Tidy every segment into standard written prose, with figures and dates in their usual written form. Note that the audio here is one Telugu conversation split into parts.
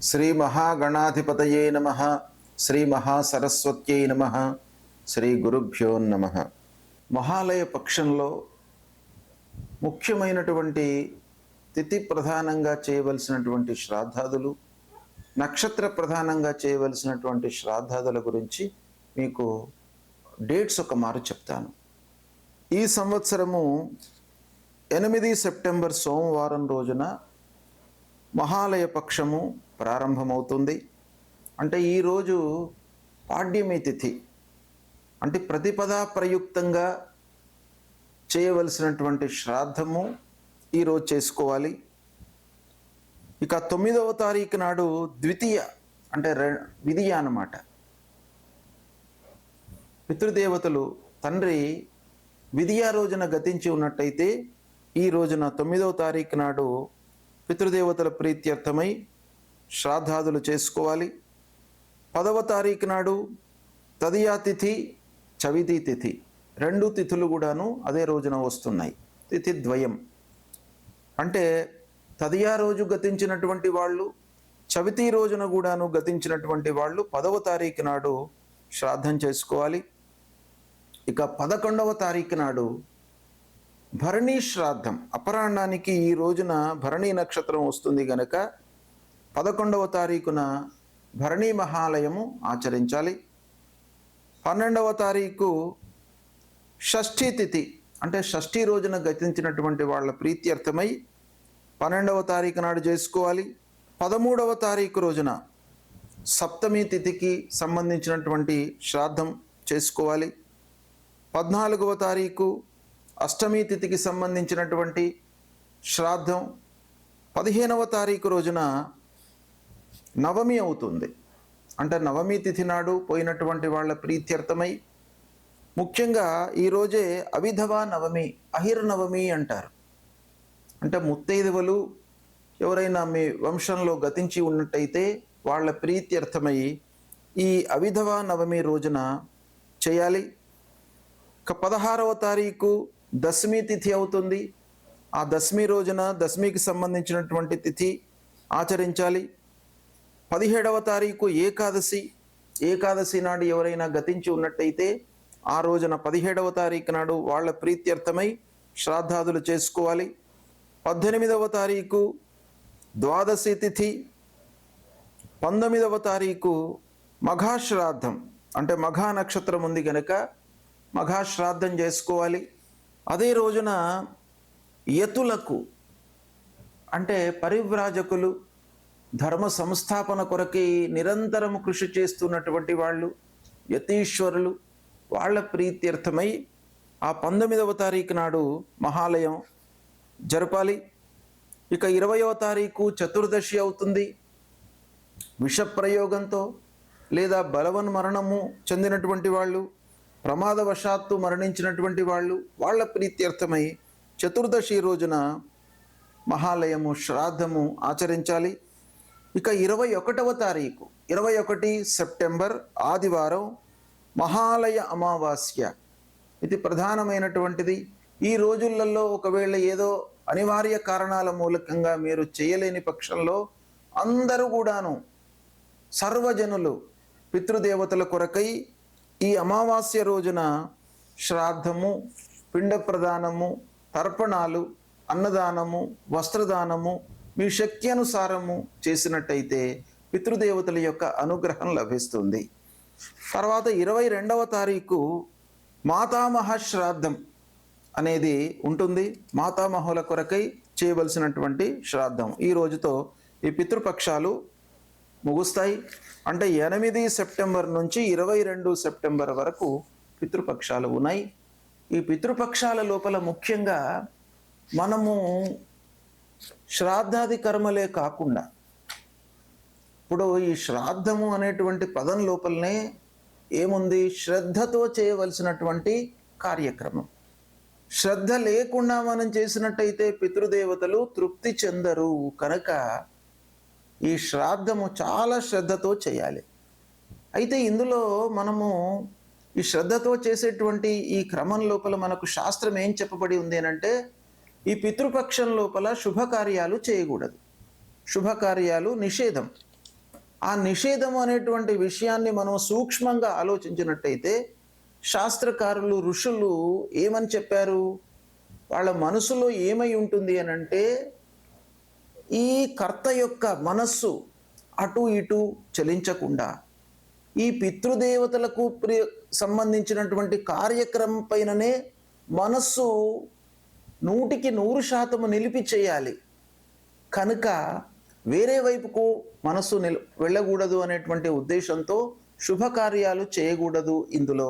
శ్రీ మహాగణాధిపతయే నమః. శ్రీ మహాసరస్వత్యై నమః. శ్రీ గురుభ్యో నమః. మహాలయ పక్షంలో ముఖ్యమైనటువంటి తిథి ప్రధానంగా చేయవలసినటువంటి శ్రాద్ధాదులు, నక్షత్ర ప్రధానంగా చేయవలసినటువంటి శ్రాద్ధాదుల గురించి మీకు డేట్స్ ఒక మారు చెప్తాను. ఈ సంవత్సరము 8 సెప్టెంబర్ సోమవారం రోజున మహాలయ పక్షము ప్రారంభమవుతుంది. అంటే ఈరోజు పాడ్యమి తిథి, అంటే ప్రతిపదా ప్రయుక్తంగా చేయవలసినటువంటి శ్రాద్ధము ఈరోజు చేసుకోవాలి. ఇక 9వ తారీఖు నాడు ద్వితీయ అంటే విధియ అన్నమాట. పితృదేవతలు తండ్రి విధియ రోజున గతించి ఉన్నట్టయితే ఈ రోజున 9వ తారీఖు నాడు పితృదేవతల ప్రీత్యర్థమై శ్రాద్ధాదులు చేసుకోవాలి. 10వ తారీఖు నాడు తదియా తిథి, చవితి తిథి, రెండు తిథులు కూడాను అదే రోజున వస్తున్నాయి. తిథి ద్వయం అంటే తదియా రోజు గతించినటువంటి వాళ్ళు, చవితి రోజున కూడాను గతించినటువంటి వాళ్ళు 10వ తారీఖు నాడు శ్రాద్ధం చేసుకోవాలి. ఇక 11వ తారీఖు నాడు భరణీ శ్రాద్ధం, అపరాహ్నానికి ఈ రోజున భరణీ నక్షత్రం వస్తుంది గనక 11వ తారీఖున భరణీ మహాలయము ఆచరించాలి. 12వ తారీఖు షష్ఠీ తిథి, అంటే షష్ఠీ రోజున గతించినటువంటి వాళ్ళ ప్రీత్యర్థమై 12వ తారీఖు నాడు చేసుకోవాలి. 13వ తారీఖు రోజున సప్తమి తిథికి సంబంధించినటువంటి శ్రాద్ధం చేసుకోవాలి. 14వ తారీఖు అష్టమి తిథికి సంబంధించినటువంటి శ్రాద్ధం. 15వ తారీఖు రోజున నవమి అవుతుంది. అంటే నవమి తిథి నాడు పోయినటువంటి వాళ్ళ ప్రీత్యర్థమై, ముఖ్యంగా ఈరోజే అవిధవా నవమి, అహిర్నవమి అంటారు. అంటే ముత్తైదువలు ఎవరైనా మీ వంశంలో గతించి ఉన్నట్టయితే వాళ్ళ ప్రీత్యర్థమై ఈ అవిధవా నవమి రోజున చేయాలి. ఇక 16వ తారీఖు దశమి తిథి అవుతుంది. ఆ దశమి రోజున దశమికి సంబంధించినటువంటి తిథి ఆచరించాలి. 17వ తారీఖు ఏకాదశి, ఏకాదశి నాడు ఎవరైనా గతించి ఉన్నట్టయితే ఆ రోజున 17వ తారీఖు నాడు వాళ్ళ ప్రీత్యర్థమై శ్రాద్ధాదులు చేసుకోవాలి. 18వ తారీఖు ద్వాదశి తిథి. 19వ తారీఖు మఘాశ్రాద్ధం, అంటే మఘా నక్షత్రం ఉంది కనుక మఘాశ్రాద్ధం చేసుకోవాలి. అదే రోజున యతులకు, అంటే పరివ్రాజకులు, ధర్మ సంస్థాపన కొరకి నిరంతరం కృషి చేస్తున్నటువంటి వాళ్ళు, యతీశ్వరులు, వాళ్ళ ప్రీత్యర్థమై ఆ 19వ తారీఖు నాడు మహాలయం జరపాలి. ఇక 20వ తారీఖు చతుర్దశి అవుతుంది. విషప్రయోగంతో లేదా బలవన్మరణము చెందినటువంటి వాళ్ళు, ప్రమాదవశాత్తు మరణించినటువంటి వాళ్ళు, వాళ్ళ ప్రీత్యర్థమై చతుర్దశి రోజున మహాలయము శ్రాద్ధము ఆచరించాలి. ఇక 21వ తారీఖు 21 సెప్టెంబర్ ఆదివారం మహాలయ అమావాస్య. ఇది ప్రధానమైనటువంటిది. ఈ రోజులలో ఒకవేళ ఏదో అనివార్య కారణాల మూలకంగా మీరు చేయలేని పక్షంలో అందరూ కూడాను సర్వజనులు పితృదేవతల కొరకై ఈ అమావాస్య రోజున శ్రాద్ధము, పిండ ప్రదానము, తర్పణాలు, అన్నదానము, వస్త్రదానము మీ శక్తి అనుసారము చేసినట్టయితే పితృదేవతల యొక్క అనుగ్రహం లభిస్తుంది. తర్వాత 22వ తారీఖు మాతామహ శ్రాద్ధం అనేది ఉంటుంది. మాతామహుల కొరకై చేయవలసినటువంటి శ్రాద్ధం. ఈ రోజుతో ఈ పితృపక్షాలు ముగుస్తాయి. అంటే 8 సెప్టెంబర్ నుంచి 22 సెప్టెంబర్ వరకు పితృపక్షాలు ఉన్నాయి. ఈ పితృపక్షాల లోపల ముఖ్యంగా మనము శ్రాద్ధాది కర్మలే కాకుండా, ఇప్పుడు ఈ శ్రాద్ధము అనేటువంటి పదం లోపలనే ఏముంది? శ్రద్ధతో చేయవలసినటువంటి కార్యక్రమం. శ్రద్ధ లేకుండా మనం చేసినట్టయితే పితృదేవతలు తృప్తి చెందరు కనుక ఈ శ్రాద్ధము చాలా శ్రద్ధతో చేయాలి. అయితే ఇందులో మనము ఈ శ్రద్ధతో చేసేటువంటి ఈ క్రమం లోపల మనకు శాస్త్రం ఏం చెప్పబడి ఉంది అంటే, ఈ పితృపక్షం లోపల శుభకార్యాలు చేయకూడదు. శుభకార్యాలు నిషేధం. ఆ నిషేధం అనేటువంటి విషయాన్ని మనం సూక్ష్మంగా ఆలోచించినట్టయితే శాస్త్రకారులు ఋషులు ఏమని చెప్పారు? వాళ్ళ మనసులో ఏమై ఉంటుంది అని అంటే, ఈ కర్త యొక్క మనస్సు అటు ఇటు చలించకుండా ఈ పితృదేవతలకు సంబంధించినటువంటి కార్యక్రమం పైననే మనస్సు 100% నిలిపి చేయాలి. కనుక వేరే వైపుకు మనస్సు వెళ్ళకూడదు అనేటువంటి ఉద్దేశంతో శుభకార్యాలు చేయకూడదు. ఇందులో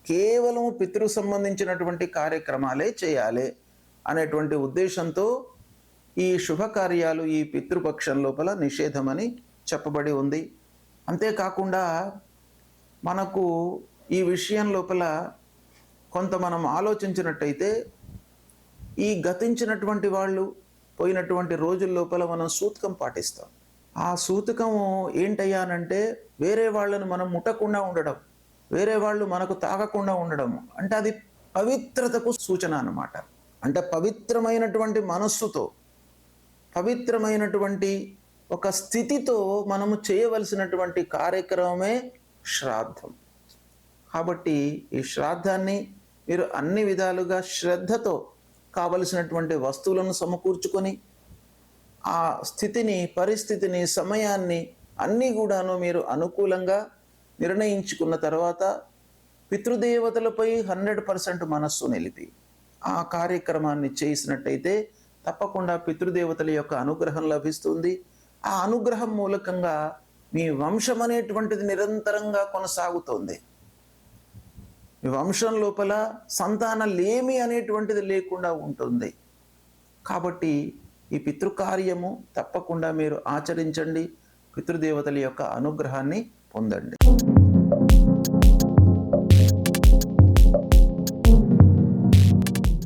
కేవలం పితృ సంబంధించినటువంటి కార్యక్రమాలే చేయాలి అనేటువంటి ఉద్దేశంతో ఈ శుభకార్యాలు ఈ పితృపక్షం లోపల నిషేధమని చెప్పబడి ఉంది. అంతేకాకుండా మనకు ఈ విషయం లోపల కొంత మనం ఆలోచించినట్టయితే, ఈ గతించినటువంటి వాళ్ళు పోయినటువంటి రోజుల లోపల మనం సూతకం పాటిస్తాం. ఆ సూతకము ఏంటయ్యానంటే, వేరే వాళ్ళను మనం ముట్టకుండా ఉండడం, వేరే వాళ్ళు మనకు తాగకుండా ఉండడం. అంటే అది పవిత్రతకు సూచన అన్నమాట. అంటే పవిత్రమైనటువంటి మనస్సుతో, పవిత్రమైనటువంటి ఒక స్థితితో మనము చేయవలసినటువంటి కార్యక్రమమే శ్రాద్ధం. కాబట్టి ఈ శ్రాద్ధాన్ని మీరు అన్ని విధాలుగా శ్రద్ధతో కావలసినటువంటి వస్తువులను సమకూర్చుకొని ఆ స్థితిని, పరిస్థితిని, సమయాన్ని అన్నీ కూడాను మీరు అనుకూలంగా నిర్ణయించుకున్న తర్వాత పితృదేవతలపై 100% మనస్సు నిలిపి ఆ కార్యక్రమాన్ని చేసినట్టయితే తప్పకుండా పితృదేవతల యొక్క అనుగ్రహం లభిస్తుంది. ఆ అనుగ్రహం మూలకంగా మీ వంశం అనేటువంటిది నిరంతరంగా కొనసాగుతోంది. మీ వంశం లోపల సంతాన లేమి అనేటువంటిది లేకుండా ఉంటుంది. కాబట్టి ఈ పితృకార్యము తప్పకుండా మీరు ఆచరించండి, పితృదేవతల యొక్క అనుగ్రహాన్ని పొందండి.